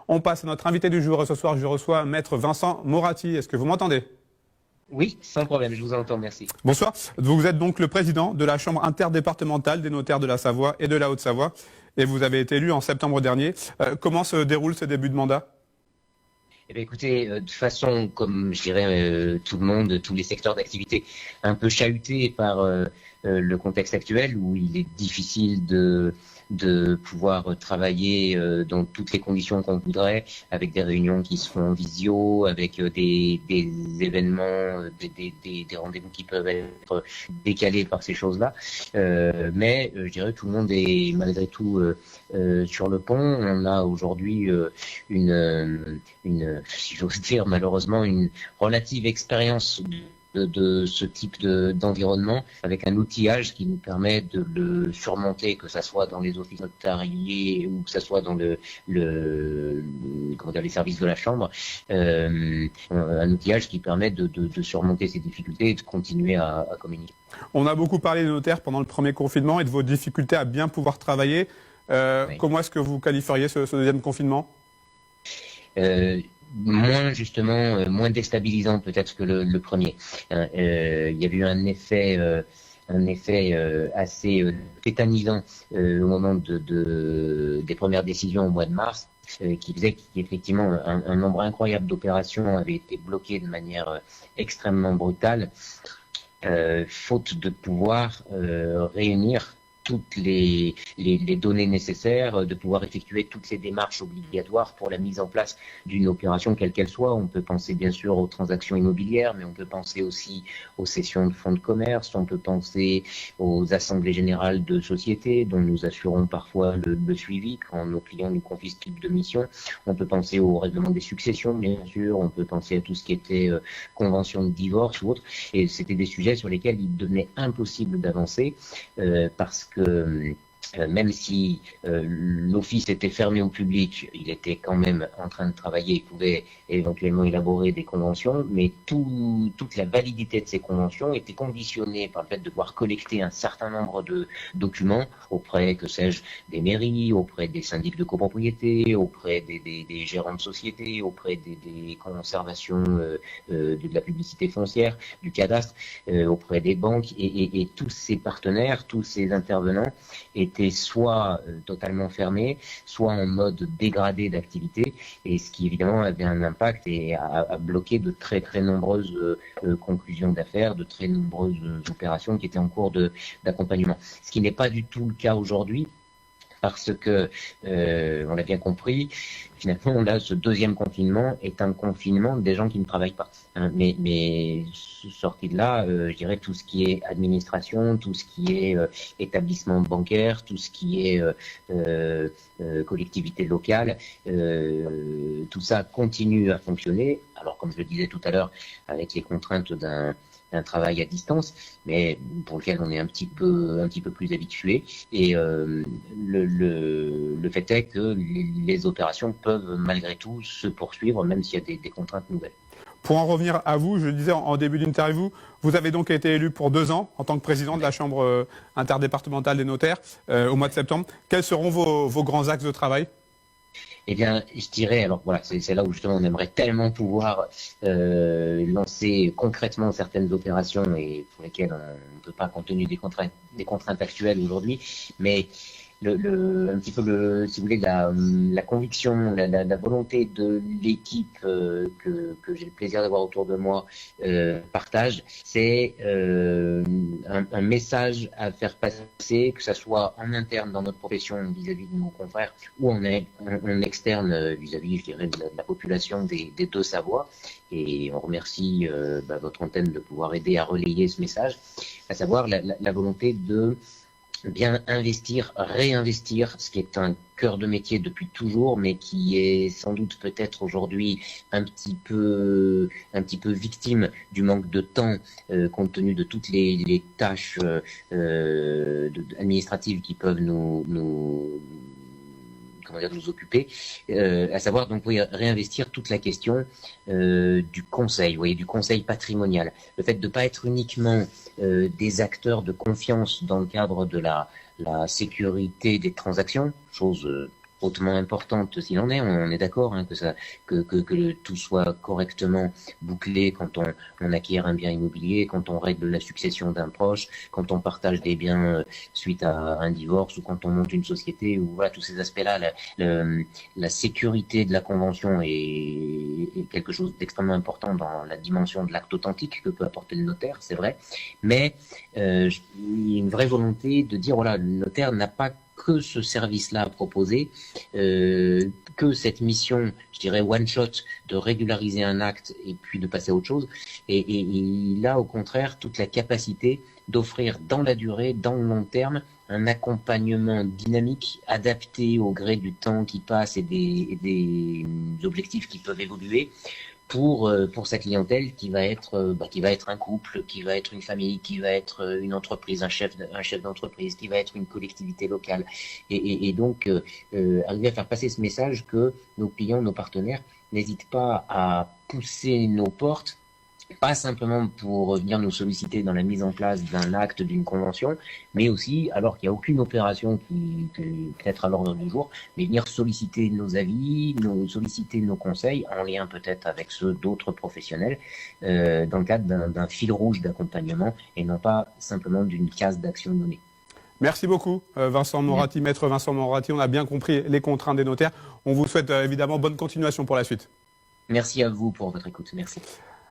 On passe à notre invité du jour. Ce soir, je reçois Maître Vincent Moratti. Est-ce que vous m'entendez? Oui, sans problème, je vous entends, merci. Bonsoir. Vous êtes donc le président de la Chambre interdépartementale des notaires de la Savoie et de la Haute-Savoie. Et vous avez été élu en septembre dernier. Comment se déroule ce début de mandat? Eh bien, écoutez, de façon, comme je dirais tout le monde, tous les secteurs d'activité, un peu chahutés par le contexte actuel où il est difficile de pouvoir travailler dans toutes les conditions qu'on voudrait, avec des réunions qui se font en visio, avec des événements, des rendez-vous qui peuvent être décalés par ces choses-là. Mais je dirais tout le monde est malgré tout sur le pont. On a aujourd'hui si j'ose dire malheureusement, une relative expérience de ce type d'environnement, avec un outillage qui nous permet de le surmonter, que ça soit dans les offices notariés ou que ça soit dans les services de la Chambre, un outillage qui permet de surmonter ces difficultés et de continuer à communiquer. On a beaucoup parlé des notaires pendant le premier confinement et de vos difficultés à bien pouvoir travailler. Oui. Comment est-ce que vous qualifieriez ce deuxième confinement? Moins déstabilisant peut-être que le premier. Il y avait eu un effet assez tétanisant au moment des premières décisions au mois de mars, qui faisait qu'effectivement un nombre incroyable d'opérations avait été bloqué de manière extrêmement brutale, faute de pouvoir réunir toutes les données nécessaires, de pouvoir effectuer toutes les démarches obligatoires pour la mise en place d'une opération quelle qu'elle soit. On peut penser bien sûr aux transactions immobilières, mais on peut penser aussi aux cessions de fonds de commerce, on peut penser aux assemblées générales de sociétés dont nous assurons parfois le suivi quand nos clients nous confient ce type de mission. On peut penser au règlement des successions, bien sûr, on peut penser à tout ce qui était convention de divorce ou autre. Et c'était des sujets sur lesquels il devenait impossible d'avancer parce que même si l'office était fermé au public, il était quand même en train de travailler, il pouvait éventuellement élaborer des conventions, mais toute la validité de ces conventions était conditionnée par le fait de devoir collecter un certain nombre de documents auprès, que sais-je, des mairies, auprès des syndics de copropriété, auprès des gérants de sociétés, auprès des conservations de la publicité foncière, du cadastre, auprès des banques, et tous ces partenaires, tous ces intervenants étaient soit totalement fermés, soit en mode dégradé d'activité, et ce qui évidemment avait un impact et a bloqué de très très nombreuses conclusions d'affaires, de très nombreuses opérations qui étaient en cours d'accompagnement. Ce qui n'est pas du tout le cas aujourd'hui, parce que, on l'a bien compris, finalement, là, ce deuxième confinement est un confinement des gens qui ne travaillent pas. Hein. Mais sorti de là, je dirais tout ce qui est administration, tout ce qui est établissement bancaire, tout ce qui est collectivité locale, tout ça continue à fonctionner. Alors, comme je le disais tout à l'heure, avec les contraintes d'un travail à distance, mais pour lequel on est un petit peu plus habitué. Et le fait est que les opérations peuvent malgré tout se poursuivre, même s'il y a des contraintes nouvelles. Pour en revenir à vous, je le disais en début d'interview, vous avez donc été élu pour 2 ans en tant que président de la Chambre interdépartementale des notaires au mois de septembre. Quels seront vos grands axes de travail ? Eh bien, je dirais, alors voilà, c'est là où justement on aimerait tellement pouvoir lancer concrètement certaines opérations et pour lesquelles on ne peut pas compte tenu des contraintes actuelles aujourd'hui, mais un petit peu si vous voulez, la conviction, la volonté de l'équipe que j'ai le plaisir d'avoir autour de moi partage, c'est un message à faire passer, que ça soit en interne dans notre profession vis-à-vis de nos confrères ou en externe vis-à-vis, je dirais, de la population des deux Savoies. Et on remercie votre antenne de pouvoir aider à relayer ce message, à savoir la volonté de bien investir, réinvestir, ce qui est un cœur de métier depuis toujours, mais qui est sans doute peut-être aujourd'hui un petit peu victime du manque de temps, compte tenu de toutes les tâches administratives qui peuvent nous occuper, à savoir donc réinvestir toute la question du conseil, vous voyez, du conseil patrimonial. Le fait de ne pas être uniquement des acteurs de confiance dans le cadre de la sécurité des transactions, chose hautement importante s'il en est. On est d'accord hein, que tout soit correctement bouclé quand on acquiert un bien immobilier, quand on règle la succession d'un proche, quand on partage des biens suite à un divorce ou quand on monte une société, ou voilà tous ces aspects-là. La sécurité de la convention est quelque chose d'extrêmement important dans la dimension de l'acte authentique que peut apporter le notaire, c'est vrai. Mais il y a une vraie volonté de dire voilà, le notaire n'a pas que ce service-là à proposer, que cette mission, je dirais one shot, de régulariser un acte et puis de passer à autre chose. Et il a au contraire toute la capacité d'offrir dans la durée, dans le long terme, un accompagnement dynamique, adapté au gré du temps qui passe et des objectifs qui peuvent évoluer, pour sa clientèle qui va être un couple, qui va être une famille, qui va être une entreprise, un chef d'entreprise, qui va être une collectivité locale. Et donc arriver à faire passer ce message que nos clients, nos partenaires n'hésitent pas à pousser nos portes, pas simplement pour venir nous solliciter dans la mise en place d'un acte, d'une convention, mais aussi, alors qu'il n'y a aucune opération qui peut-être à l'ordre du jour, mais venir solliciter nos avis, solliciter nos conseils, en lien peut-être avec ceux d'autres professionnels, dans le cadre d'un fil rouge d'accompagnement, et non pas simplement d'une case d'action donnée. Merci beaucoup, Vincent Moratti, maître Vincent Moratti. On a bien compris les contraintes des notaires. On vous souhaite évidemment bonne continuation pour la suite. Merci à vous pour votre écoute. Merci.